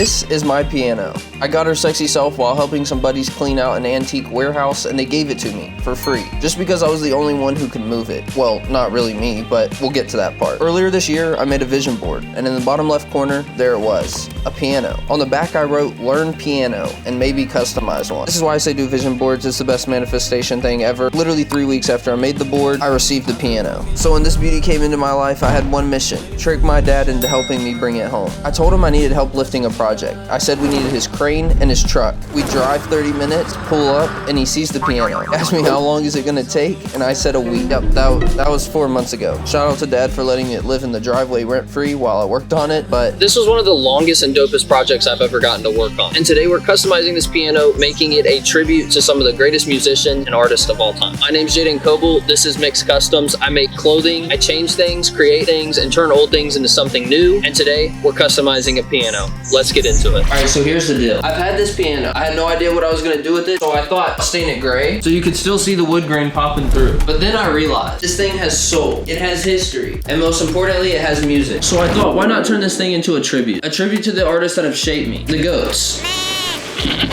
This is my piano. I got her sexy self while helping some buddies clean out an antique warehouse, and they gave it to me for free, just because I was the only one who could move it. Well, not really me, but we'll get to that part. Earlier this year, I made a vision board, and in the bottom left corner, there it was, a piano. On the back, I wrote, learn piano, and maybe customize one. This is why I say do vision boards. It's the best manifestation thing ever. Literally 3 weeks after I made the board, I received the piano. So when this beauty came into my life, I had one mission: trick my dad into helping me bring it home. I told him I needed help lifting a project. I said we needed his crane and his truck. We drive 30 minutes, pull up, and he sees the piano. He asked me how long is it gonna take, and I said a week. Yep, that was 4 months ago. Shout out to Dad for letting it live in the driveway rent-free while I worked on it, but this was one of the longest and dopest projects I've ever gotten to work on. And today we're customizing this piano, making it a tribute to some of the greatest musicians and artists of all time. My name's Jaden Coble. This is Mixt Customs. I make clothing, I change things, create things, and turn old things into something new. And today we're customizing a piano. Let's get into it. All right, so here's the deal. I've had this piano. I had no idea what I was gonna do with it, so I thought I'll stain it gray so you could still see the wood grain popping through. But then I realized this thing has soul. It has history. And most importantly, it has music. So I thought, why not turn this thing into a tribute? A tribute to the artists that have shaped me. The goats.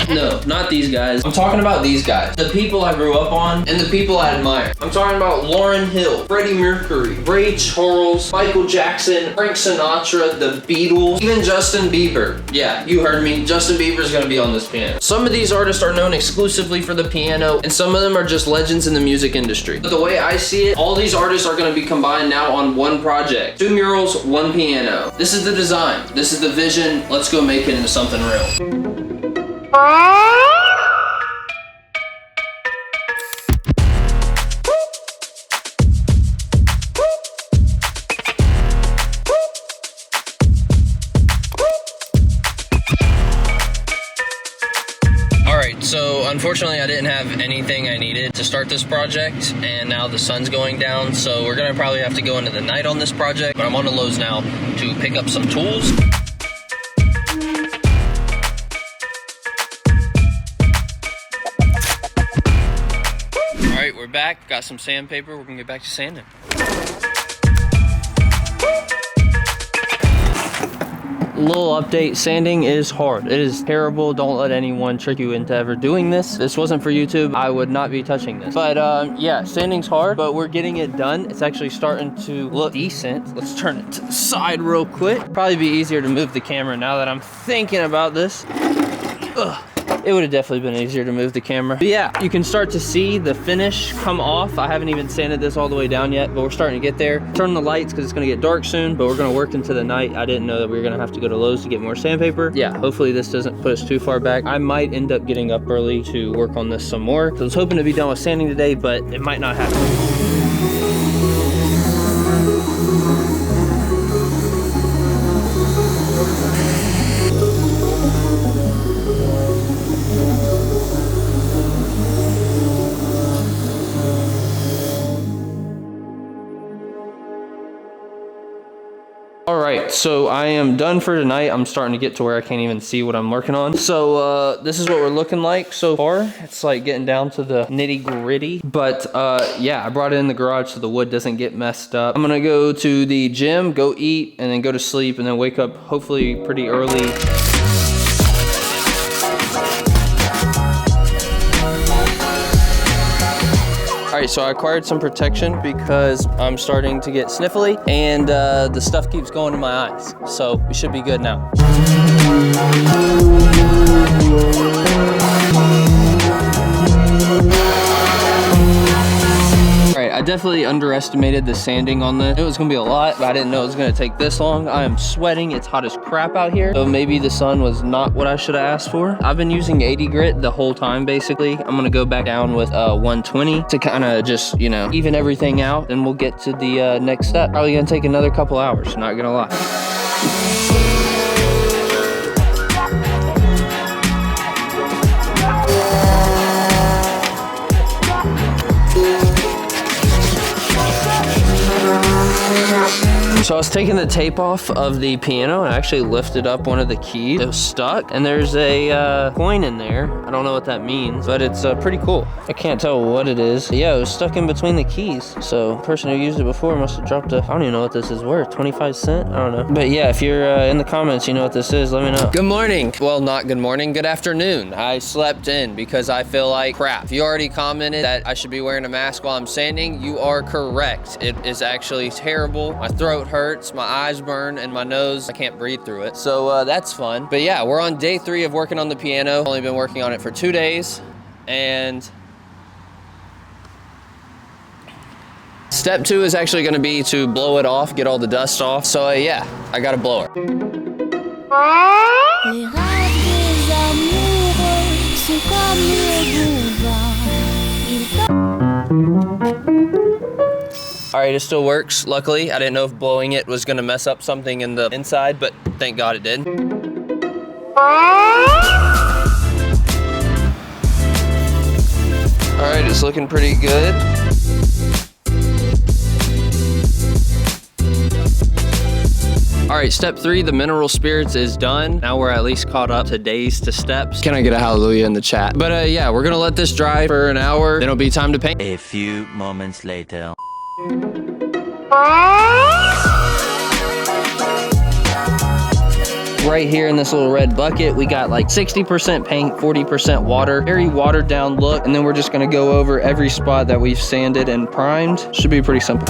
No, not these guys. I'm talking about these guys. The people I grew up on and the people I admire. I'm talking about Lauryn Hill, Freddie Mercury, Ray Charles, Michael Jackson, Frank Sinatra, the Beatles, even Justin Bieber. Yeah, you heard me. Justin Bieber's gonna be on this piano. Some of these artists are known exclusively for the piano, and some of them are just legends in the music industry. But the way I see it, all these artists are gonna be combined now on one project. 2 murals, 1 piano. This is the design. This is the vision. Let's go make it into something real. So unfortunately I didn't have anything I needed to start this project, and now the sun's going down, so we're gonna probably have to go into the night on this project, but I'm on to Lowe's now to pick up some tools. All right, we're back, got some sandpaper, we're gonna get back to sanding. Little update, sanding is hard. It is terrible. Don't let anyone trick you into ever doing this. This wasn't for YouTube. I would not be touching this. But yeah, sanding's hard, but we're getting it done. It's actually starting to look decent. Let's turn it to the side real quick. Probably be easier to move the camera now that I'm thinking about this. Ugh. It would have definitely been easier to move the camera. But yeah, you can start to see the finish come off. I haven't even sanded this all the way down yet, but we're starting to get there. Turn the lights because it's gonna get dark soon, but we're gonna work into the night. I didn't know that we were gonna have to go to Lowe's to get more sandpaper. Yeah, hopefully this doesn't put us too far back. I might end up getting up early to work on this some more. So I was hoping to be done with sanding today, but it might not happen. All right, so I am done for tonight. I'm starting to get to where I can't even see what I'm working on. So this is what we're looking like so far. It's like getting down to the nitty gritty. But yeah, I brought it in the garage so the wood doesn't get messed up. I'm gonna go to the gym, go eat, and then go to sleep, and then wake up hopefully pretty early. All right, so I acquired some protection because I'm starting to get sniffly, and the stuff keeps going to my eyes. So we should be good now. All right, I definitely underestimated the sanding on this. It was gonna be a lot, but I didn't know it was gonna take this long. I am sweating, it's hot as crap out here. So maybe the sun was not what I should have asked for. I've been using 80 grit the whole time, basically. I'm gonna go back down with 120 to kind of just, you know, even everything out, and we'll get to the next step. Probably gonna take another couple hours, not gonna lie. So I was taking the tape off of the piano and I actually lifted up one of the keys. It was stuck and there's a coin in there. I don't know what that means, but it's pretty cool. I can't tell what it is. But yeah, it was stuck in between the keys. So the person who used it before must have dropped I don't even know what this is worth, 25 cents? I don't know. But yeah, if you're in the comments, you know what this is, let me know. Good morning. Well, not good morning, good afternoon. I slept in because I feel like crap. If you already commented that I should be wearing a mask while I'm sanding, you are correct. It is actually terrible. My throat hurts, my eyes burn, and my nose, I can't breathe through it. So that's fun. But yeah, we're on day 3 of working on the piano. Only been working on it for 2 days. And step 2 is actually gonna be to blow it off, get all the dust off. So yeah, I got a blower. All right, it still works, luckily. I didn't know if blowing it was gonna mess up something in the inside, but thank God it did. All right, it's looking pretty good. All right, step 3, the mineral spirits is done. Now we're at least caught up to days to steps. Can I get a hallelujah in the chat? But yeah, we're gonna let this dry for an hour. Then it'll be time to paint. A few moments later. Right here in this little red bucket, we got like 60% paint, 40% water, very watered down look. And then we're just gonna go over every spot that we've sanded and primed. Should be pretty simple.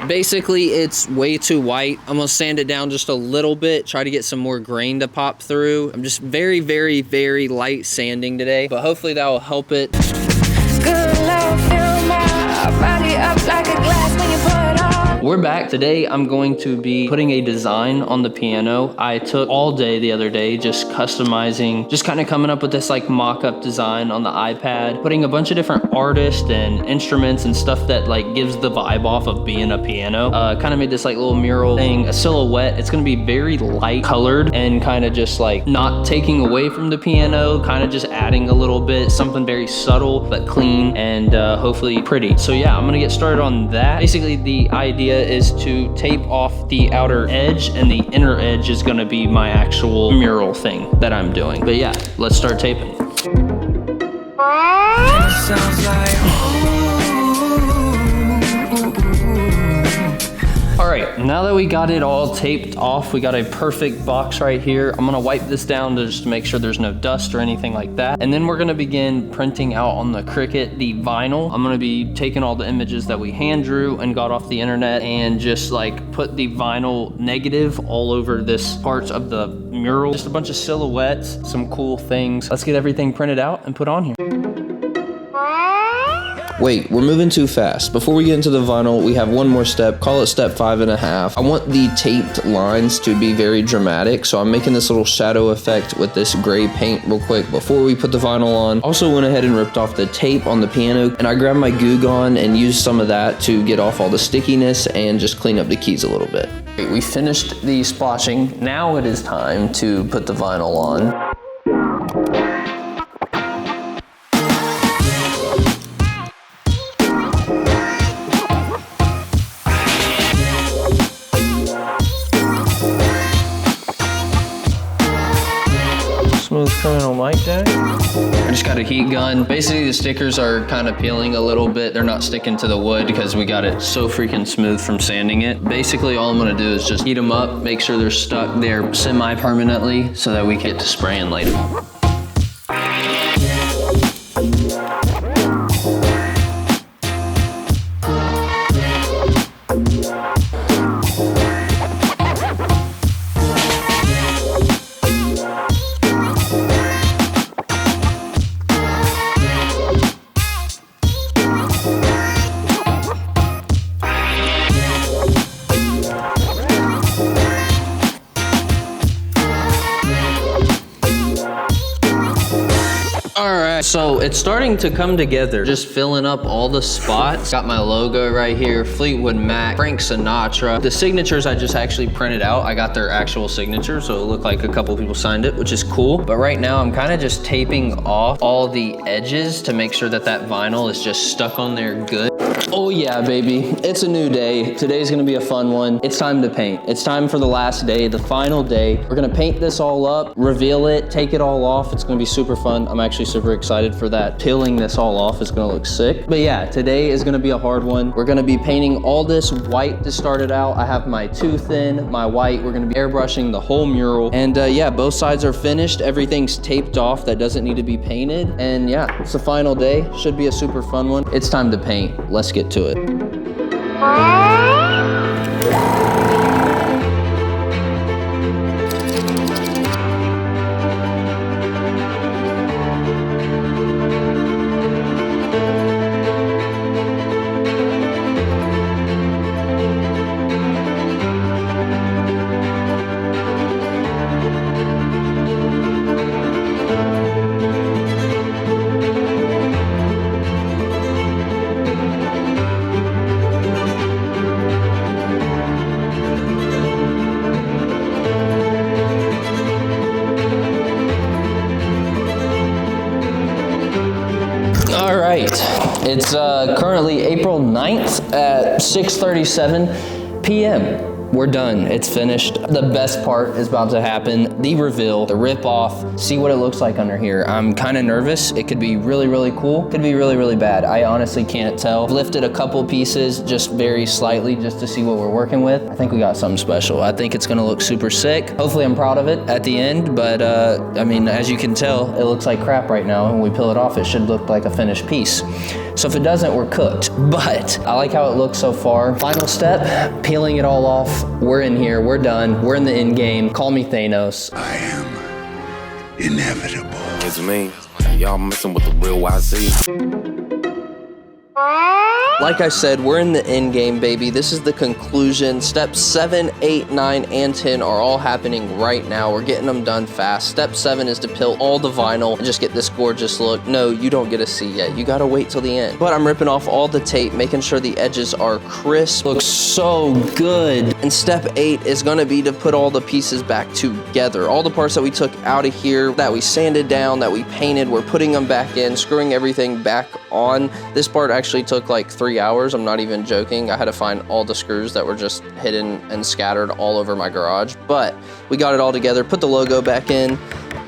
Basically, it's way too white. I'm gonna sand it down just a little bit, try to get some more grain to pop through. I'm just very, very, very light sanding today, but hopefully that will help it. Good love, fill my body up like a glass when you pour it on. We're back. Today, I'm going to be putting a design on the piano. I took all day the other day just customizing, just kind of coming up with this like mock-up design on the iPad, putting a bunch of different artists and instruments and stuff that like gives the vibe off of being a piano. Kind of made this like little mural thing, a silhouette. It's gonna be very light colored and kind of just like not taking away from the piano, kind of just adding a little bit, something very subtle but clean and hopefully pretty. So yeah, I'm gonna get started on that. Basically, the idea is to tape off the outer edge and the inner edge is gonna be my actual mural thing that I'm doing. But yeah, let's start taping. All right, now that we got it all taped off, we got a perfect box right here. I'm gonna wipe this down just to make sure there's no dust or anything like that. And then we're gonna begin printing out on the Cricut the vinyl. I'm gonna be taking all the images that we hand drew and got off the internet and just like put the vinyl negative all over this part of the mural. Just a bunch of silhouettes, some cool things. Let's get everything printed out and put on here. Wait, we're moving too fast. Before we get into the vinyl, we have one more step, call it step 5.5. I want the taped lines to be very dramatic, so I'm making this little shadow effect with this gray paint real quick before we put the vinyl on. Also went ahead and ripped off the tape on the piano, and I grabbed my Goo Gone and used some of that to get off all the stickiness and just clean up the keys a little bit. We finished the splotching. Now it is time to put the vinyl on. Smooth criminal mic jack. I just got a heat gun. Basically, the stickers are kind of peeling a little bit. They're not sticking to the wood because we got it so freaking smooth from sanding it. Basically, all I'm gonna do is just heat them up, make sure they're stuck there semi-permanently so that we get to spraying later. right, so it's starting to come together. Just filling up all the spots. Got my logo right here, Fleetwood Mac, Frank Sinatra. The signatures I just actually printed out. I got their actual signature, so it looked like a couple people signed it, which is cool. But right now I'm kind of just taping off all the edges to make sure that that vinyl is just stuck on there good. Oh yeah, baby, it's a new day. Today's gonna be a fun one. It's time to paint. It's time for the last day, the final day. We're gonna paint this all up, reveal it, take it all off. It's gonna be super fun. I'm actually super excited for that. Peeling this all off is gonna look sick. But yeah, today is gonna be a hard one. We're gonna be painting all this white to start it out. I have my two thin, my white. We're gonna be airbrushing the whole mural. And yeah, both sides are finished. Everything's taped off that doesn't need to be painted. And yeah, it's the final day. Should be a super fun one. It's time to paint. Let's get to it. All right, it's currently April 9th at 6:37 p.m. We're done, it's finished. The best part is about to happen, the reveal, the rip off, see what it looks like under here. I'm kind of nervous. It could be really, really cool. Could be really, really bad. I honestly can't tell. I've lifted a couple pieces just very slightly just to see what we're working with. I think we got something special. I think it's gonna look super sick. Hopefully I'm proud of it at the end, but I mean, as you can tell, it looks like crap right now. When we peel it off, it should look like a finished piece. So if it doesn't, we're cooked. But I like how it looks so far. Final step, peeling it all off. We're in here, we're done. We're in the end game. Call me Thanos. I am inevitable. It's me. Y'all messing with the real YC. Like I said, we're in the end game, baby. This is the conclusion. Steps 7, 8, 9, and 10 are all happening right now. We're getting them done fast. Step 7 is to peel all the vinyl and just get this gorgeous look. No, you don't get a C yet. You gotta wait till the end. But I'm ripping off all the tape, making sure the edges are crisp. Looks so good. And step 8 is gonna be to put all the pieces back together. All the parts that we took out of here, that we sanded down, that we painted, we're putting them back in, screwing everything back on. This part actually took like 3 hours. I'm not even joking. I had to find all the screws that were just hidden and scattered all over my garage, but we got it all together, put the logo back in.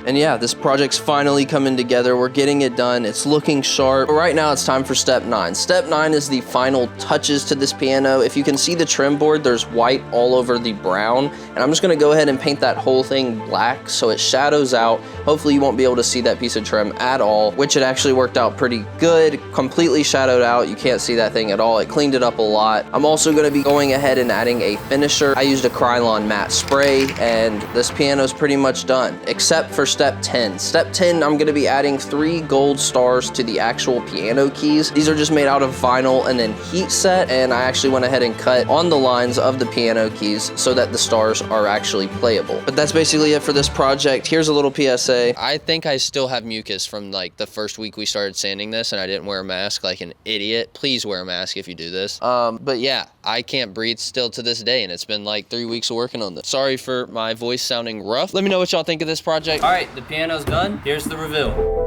And yeah, this project's finally coming together. We're getting it done. It's looking sharp. But right now it's time for step 9. Step 9 is the final touches to this piano. If you can see the trim board, there's white all over the brown. And I'm just gonna go ahead and paint that whole thing black so it shadows out. Hopefully you won't be able to see that piece of trim at all, which it actually worked out pretty good. Completely shadowed out. You can't see that thing at all. It cleaned it up a lot. I'm also gonna be going ahead and adding a finisher. I used a Krylon matte spray, and this piano's pretty much done, except for step 10. Step 10, I'm gonna be adding 3 gold stars to the actual piano keys. These are just made out of vinyl and then heat set, and I actually went ahead and cut on the lines of the piano keys so that the stars are actually playable. But that's basically it for this project. Here's a little PSA. I think I still have mucus from like the first week we started sanding this and I didn't wear a mask like an idiot. Please wear a mask if you do this. But yeah, I can't breathe still to this day, and it's been like 3 weeks of working on this. Sorry for my voice sounding rough. Let me know what y'all think of this project. All right, the piano's done. Here's the reveal.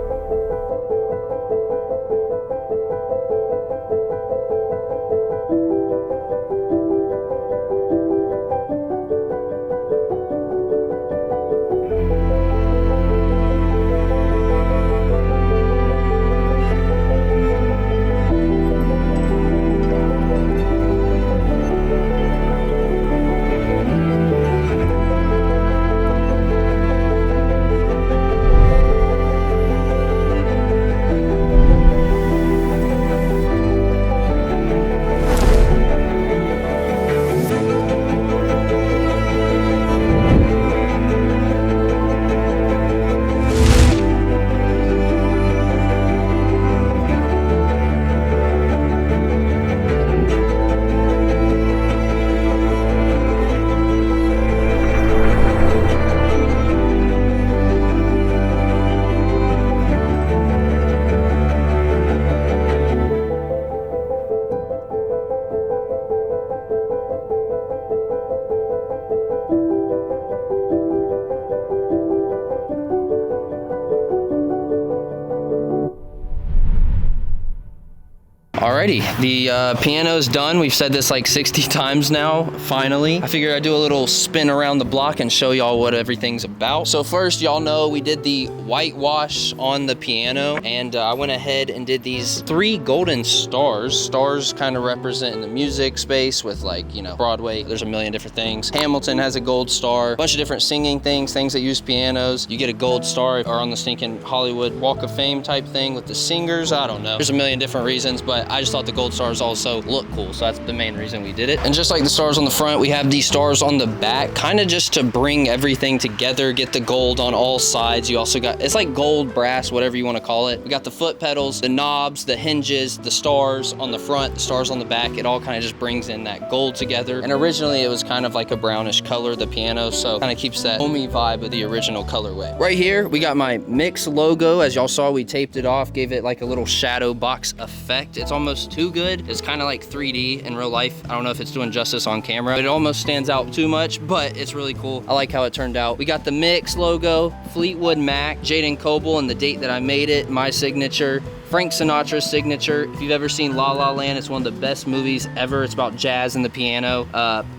Alrighty, the piano's done. We've said this like 60 times now, finally. I figured I'd do a little spin around the block and show y'all what everything's about. So first, y'all know we did the whitewash on the piano, and I went ahead and did these 3 golden stars. Stars kind of representing the music space with, like, you know, Broadway. There's a million different things. Hamilton has a gold star. A bunch of different singing things that use pianos. You get a gold star or on the stinking Hollywood Walk of Fame type thing with the singers. I don't know. There's a million different reasons, but I just thought the gold stars also look cool, so that's the main reason we did it. And just like the stars on the front, we have these stars on the back, kind of just to bring everything together, get the gold on all sides. You also got, it's like gold, brass, whatever you want to call it. We got the foot pedals, the knobs, the hinges, the stars on the front, the stars on the back. It all kind of just brings in that gold together. And originally it was kind of like a brownish color, the piano, so kind of keeps that homey vibe of the original colorway. Right here, we got my Mixt logo. As y'all saw, we taped it off, gave it like a little shadow box effect. It's almost too good. It's kind of like 3D in real life. I don't know if it's doing justice on camera, but it almost stands out too much, but it's really cool. I like how it turned out. We got the Mixt logo, Fleetwood Mac, Jaden Coble, and the date that I made it, my signature, Frank Sinatra's signature. If you've ever seen La La Land, it's one of the best movies ever. It's about jazz and the piano.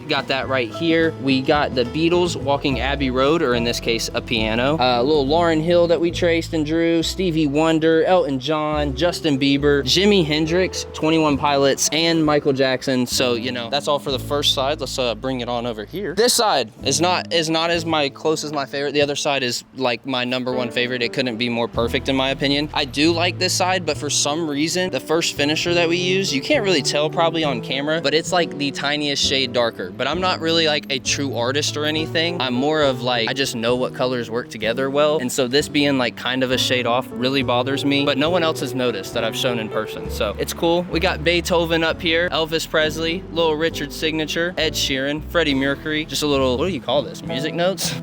Got that right here. We got the Beatles walking Abbey Road, or in this case, a piano. A little Lauryn Hill that we traced and drew, Stevie Wonder, Elton John, Justin Bieber, Jimi Hendrix, 21 Pilots, and Michael Jackson. So, you know, that's all for the first side. Let's bring it on over here. This side is not as my close as my favorite. The other side is like my #1 favorite. It couldn't be more perfect in my opinion. I do like this side, but for some reason, the first finisher that we use, you can't really tell probably on camera, but it's like the tiniest shade darker. But I'm not really like a true artist or anything. I'm more of like, I just know what colors work together well. And so this being like kind of a shade off really bothers me, but no one else has noticed that I've shown in person. So it's cool. We got Beethoven up here, Elvis Presley, Little Richard's signature, Ed Sheeran, Freddie Mercury, just a little, what do you call this? Music notes?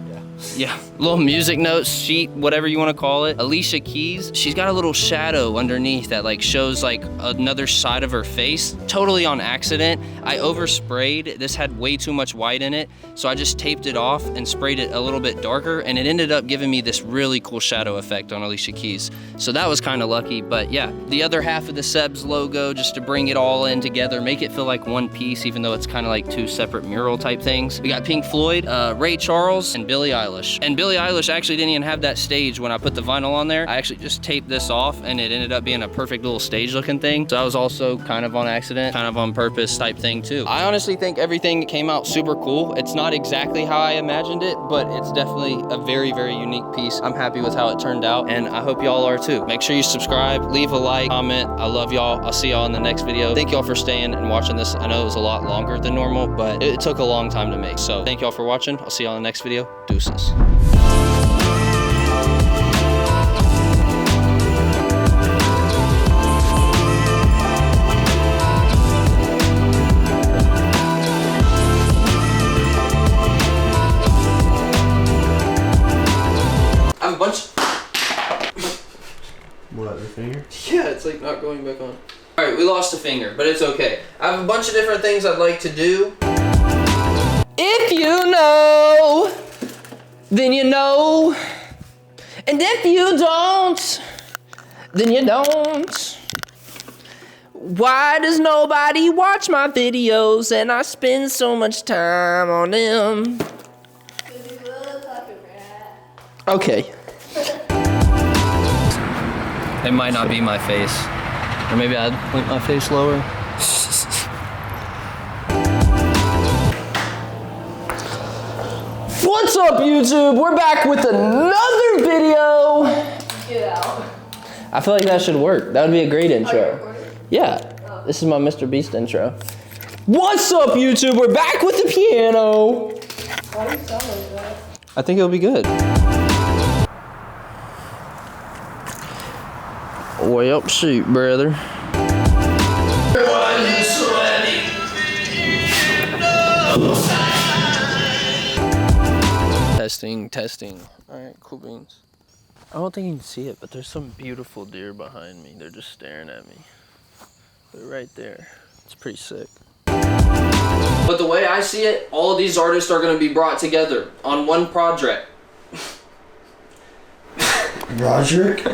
Yeah, little music notes sheet, whatever you want to call it. Alicia Keys, she's got a little shadow underneath that like shows like another side of her face, totally on accident. I oversprayed. This had way too much white in it, so I just taped it off and sprayed it a little bit darker, and it ended up giving me this really cool shadow effect on Alicia Keys. So that was kind of lucky, but yeah. The other half of the Sebs logo, just to bring it all in together, make it feel like one piece, even though it's kind of like 2 separate mural type things. We got Pink Floyd, Ray Charles, and Billie Eilish. And Billie Eilish actually didn't even have that stage when I put the vinyl on there. I actually just taped this off, and it ended up being a perfect little stage looking thing. So that was also kind of on accident, kind of on purpose type thing too. I honestly think everything came out super cool. It's not exactly how I imagined it, but it's definitely a very, very unique piece. I'm happy with how it turned out, and I hope y'all are too. Make sure you subscribe, leave a like, comment. I love y'all. I'll see y'all in the next video. Thank y'all for staying and watching this. I know it was a lot longer than normal, but it took a long time to make. So thank y'all for watching. I'll see y'all in the next video. Deuces. I have a bunch. What, your finger? Yeah, it's like not going back on. All right, we lost a finger, but it's okay. I have a bunch of different things I'd like to do. If you know, then you know. And if you don't, then you don't. Why does nobody watch my videos and I spend so much time on them? Okay. It might not be my face. Or maybe I'd point my face lower. What's up, YouTube? We're back with another video. Get out. I feel like that should work. That would be a great Are you intro. recording? Yeah. This is my Mr. Beast intro. What's up, YouTube? We're back with the piano. Why do you sound like that? I think it'll be good. Well, shoot, brother. Testing. All right, cool beans. I don't think you can see it, but there's some beautiful deer behind me. They're just staring at me. They're right there. It's pretty sick. But the way I see it, all of these artists are going to be brought together on one project. Roderick?